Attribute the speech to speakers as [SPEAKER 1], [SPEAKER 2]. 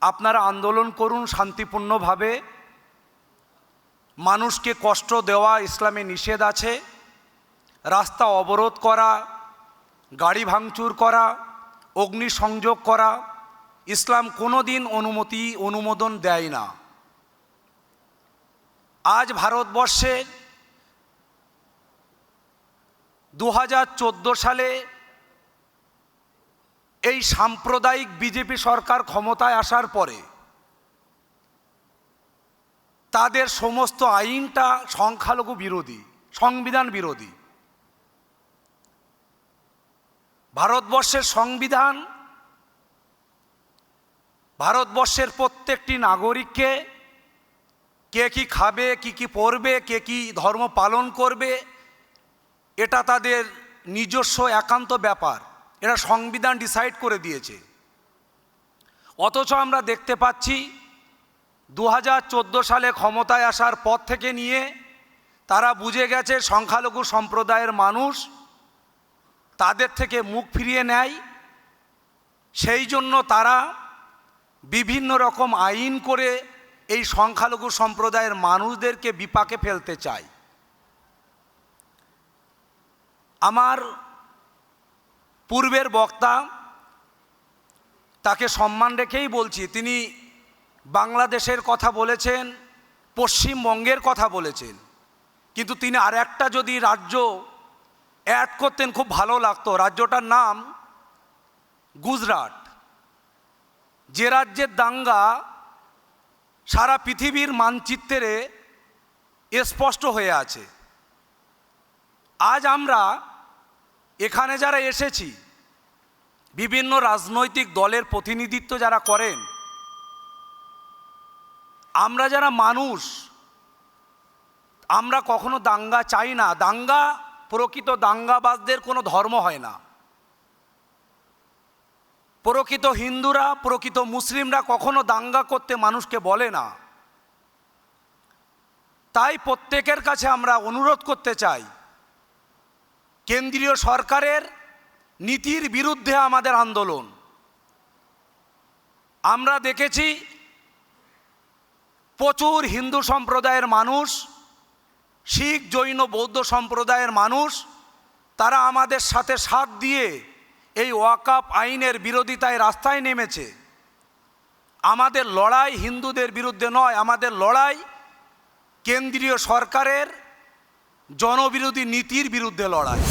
[SPEAKER 1] আপনারা আন্দোলন করুন শান্তিপূর্ণভাবে। মানুষকে কষ্ট দেওয়া ইসলামে নিষেধ আছে। রাস্তা অবরোধ করা, গাড়ি ভাঙচুর করা, অগ্নিসংযোগ করা ইসলাম কোনো দিন অনুমোদন দেয় না। আজ ভারতবর্ষে 2014 সালে এই সাম্প্রদায়িক বিজেপি সরকার ক্ষমতায় আসার পরে তাদের সমস্ত আইনটা সংখ্যালঘু বিরোধী, সংবিধান বিরোধী। ভারতবর্ষের সংবিধান ভারতবর্ষের প্রত্যেকটি নাগরিককে কে কি খাবে, কি পরবে, কে কি ধর্ম পালন করবে, এটা তাদের নিজস্ব একান্ত ব্যাপার। এটা সংবিধান ডিসাইড করে দিয়েছে। অথচ আমরা দেখতে পাচ্ছি 2014 সালে ক্ষমতায় আসার পর থেকে নিয়ে তারা বুঝে গেছে সংখ্যালঘু সম্প্রদায়ের মানুষ তাদের থেকে মুখ ফিরিয়ে নেয়। সেই জন্য তারা বিভিন্ন রকম আইন করে এই সংখ্যালঘু সম্প্রদায়ের মানুষদেরকে বিপাকে ফেলতে চায়। আমার পূর্বের বক্তা, তাকে সম্মান রেখেই বলছি, তিনি বাংলাদেশের কথা বলেছেন, পশ্চিমবঙ্গের কথা বলেছেন, কিন্তু তিনি আর একটা যদি রাজ্য অ্যাড করতেন খুব ভালো লাগতো। রাজ্যটার নাম গুজরাট, যে রাজ্যের দাঙ্গা সারা পৃথিবীর মানচিত্রে স্পষ্ট হয়ে আছে। আজ আমরা এখানে যারা এসেছি, বিভিন্ন রাজনৈতিক দলের প্রতিনিধিত্ব যারা করেন, আমরা যারা মানুষ, আমরা কখনো দাঙ্গা চাই না। দাঙ্গা, প্রকৃত দাঙ্গাবাজদের কোনো ধর্ম হয় না। প্রকৃত হিন্দুরা, প্রকৃত মুসলিমরা কখনো দাঙ্গা করতে মানুষকে বলে না। তাই প্রত্যেকের কাছে আমরা অনুরোধ করতে চাই, কেন্দ্রীয় সরকারের নীতির বিরুদ্ধে আমাদের আন্দোলন। আমরা দেখেছি প্রচুর হিন্দু সম্প্রদায়ের মানুষ, শিখ, জৈন, বৌদ্ধ সম্প্রদায়ের মানুষ, তারা আমাদের সাথে সাথ দিয়ে এই ওয়াকফ আইনের বিরোধিতায় রাস্তায় নেমেছে। আমাদের লড়াই হিন্দুদের বিরুদ্ধে নয়, আমাদের লড়াই কেন্দ্রীয় সরকারের জনবিরোধী নীতির বিরুদ্ধে লড়াই।